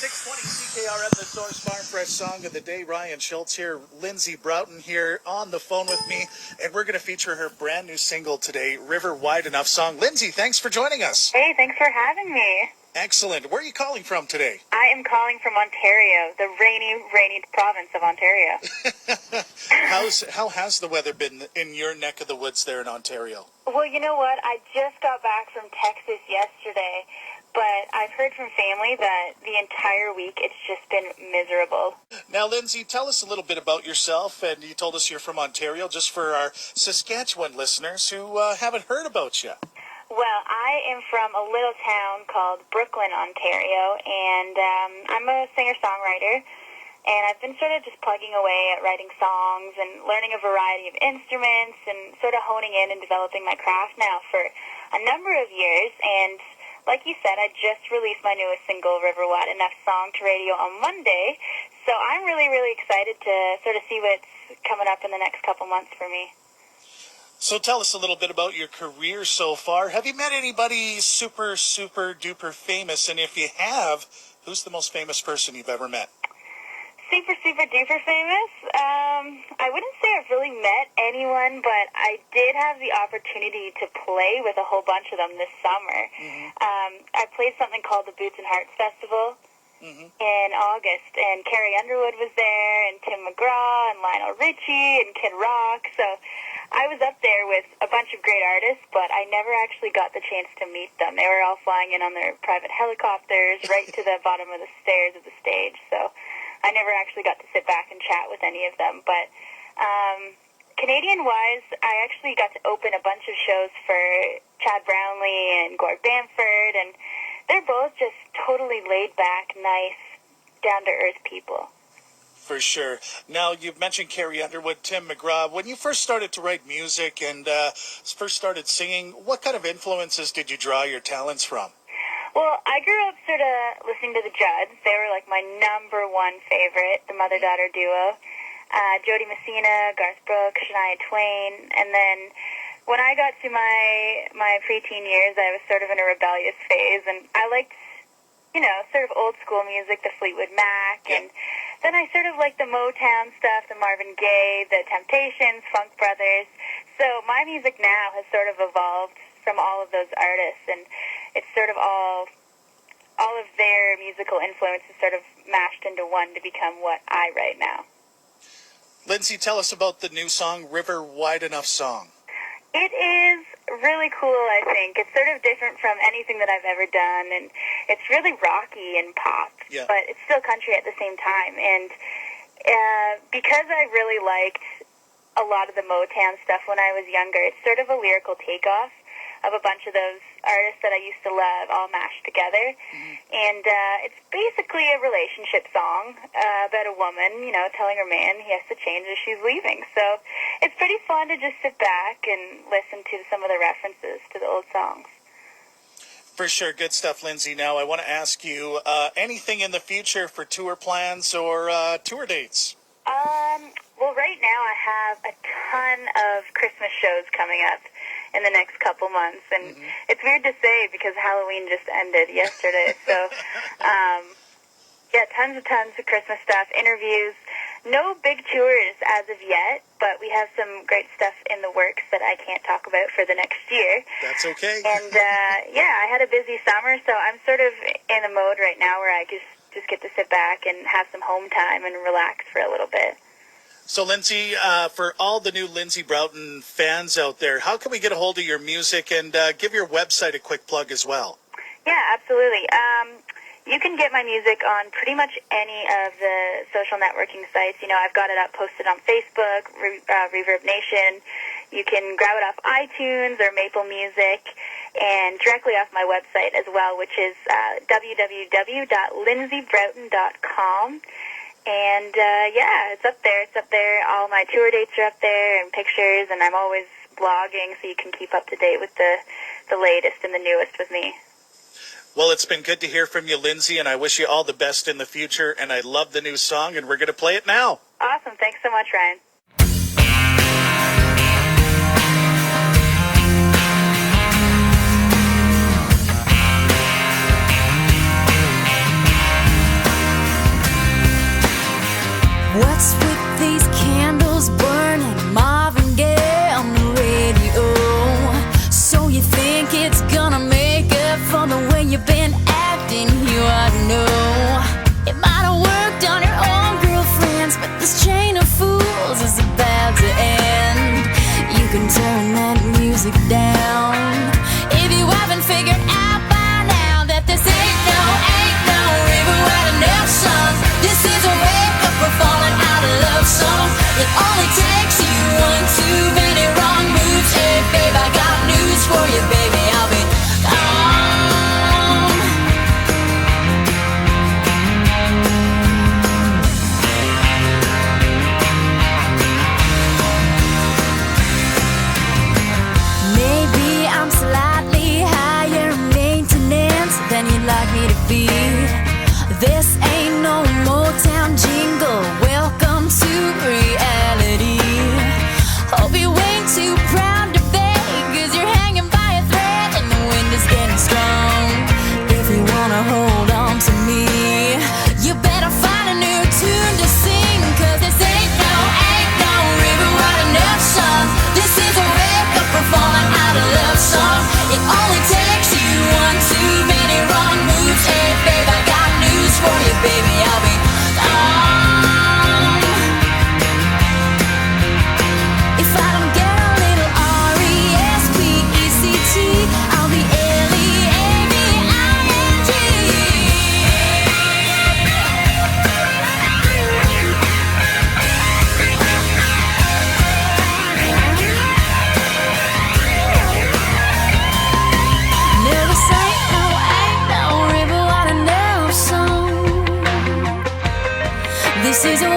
620 CKRM, the Source Farm Fresh Song of the Day. Ryan Schultz here, Lindsay Broughton here on the phone with me, and we're going to feature her brand new single today, River Wide Enough Song. Lindsay, thanks for joining us. Hey, thanks for having me. Excellent. Where are you calling from today? I am calling from Ontario, the rainy province of Ontario. How has the weather been in your neck of the woods there in Ontario? Well, you know what? I just got back from Texas yesterday, but I've heard from family that the entire week it's just been miserable. Now, Lindsay, tell us a little bit about yourself, and you told us you're from Ontario, just for our Saskatchewan listeners who haven't heard about you. Well, I am from a little town called Brooklyn, Ontario, and I'm a singer-songwriter, and I've been sort of just plugging away at writing songs and learning a variety of instruments and sort of honing in and developing my craft now for a number of years. And like you said, I just released my newest single, River Wide Enough Song, to radio on Monday, so I'm really, really excited to sort of see what's coming up in the next couple months for me. So tell us a little bit about your career so far. Have you met anybody super, super duper famous? And if you have, who's the most famous person you've ever met? Super, super duper famous? I wouldn't say I've really met anyone, but I did have the opportunity to play with a whole bunch of them this summer. Mm-hmm. I played something called the Boots and Hearts Festival in August, and Carrie Underwood was there, and Tim McGraw, and Lionel Richie, and Kid Rock, so I was up there with a bunch of great artists, but I never actually got the chance to meet them. They were all flying in on their private helicopters right to the bottom of the stairs of the stage, so I never actually got to sit back and chat with any of them. But Canadian-wise, I actually got to open a bunch of shows for Chad Brownlee and Gord Bamford, and they're both just totally laid-back, nice, down-to-earth people. For sure. Now, you've mentioned Carrie Underwood, Tim McGraw. When you first started to write music and first started singing, what kind of influences did you draw your talents from? Well, I grew up sort of listening to the Judds. They were like my number one favorite, the mother-daughter duo. Jody Messina, Garth Brooks, Shania Twain. And then when I got to my preteen years, I was sort of in a rebellious phase, and I liked, sort of old school music, the Fleetwood Mac, and then I sort of liked the Motown stuff, the Marvin Gaye, the Temptations, Funk Brothers. So my music now has sort of evolved from all of those artists, and it's sort of all of their musical influences sort of mashed into one to become what I write now. Lindsay, tell us about the new song, River Wide Enough Song. It is really cool, I think. It's sort of different from anything that I've ever done, and it's really rocky and pop, but it's still country at the same time. And because I really liked a lot of the Motown stuff when I was younger, it's sort of a lyrical takeoff of a bunch of those artists that I used to love all mashed together. And it's basically a relationship song about a woman, telling her man he has to change as she's leaving. So it's pretty fun to just sit back and listen to some of the references to the old songs. For sure. Good stuff, Lindsay. Now, I want to ask you, anything in the future for tour plans or tour dates? Well, right now I have a ton of Christmas shows coming up in the next couple months, and it's weird to say because Halloween just ended yesterday, so tons of Christmas stuff, interviews, no big tours as of yet, but we have some great stuff in the works that I can't talk about for the next year. That's okay. And I had a busy summer, so I'm sort of in a mode right now where I just get to sit back and have some home time and relax for a little bit. So, Lindsay, for all the new Lindsay Broughton fans out there, how can we get a hold of your music, and give your website a quick plug as well? Yeah, absolutely. You can get my music on pretty much any of the social networking sites. I've got it up posted on Facebook, Reverb Nation. You can grab it off iTunes or Maple Music, and directly off my website as well, which is www.lindsaybroughton.com. And, it's up there. All my tour dates are up there and pictures, and I'm always blogging so you can keep up to date with the latest and the newest with me. Well, it's been good to hear from you, Lindsay, and I wish you all the best in the future, and I love the new song, and we're going to play it now. Awesome. Thanks so much, Ryan. nights with these candles burning, Marvin Gaye on the radio. So you think it's gonna make up for the way you've been acting? You ought to know it might have worked on your own girlfriends, but this chain of fools is about to end. You can turn that music down if you haven't figured out by now that this ain't no river wide enough song. This is a wake up or falling out of love song. It only takes you one too many wrong moves. Hey babe, I got news for you, baby, I'll be gone. Maybe I'm slightly higher maintenance than you'd like me to be. This ain't no Motown jingle. Welcome to reality. Hope you ain't too proud to beg, 'cause you're hanging by a thread and the wind is getting strong. If you wanna hold on to me, you better find a new tune to sing, 'cause this ain't no river wide enough song. This is a wake up or falling out of love song. It only takes you one too many wrong moves. Hey babe, I got news for you, baby, I'll be gone. If I don't get a little RESPECT, I'll be LEAVING. No, this ain't no river wide enough song. This is a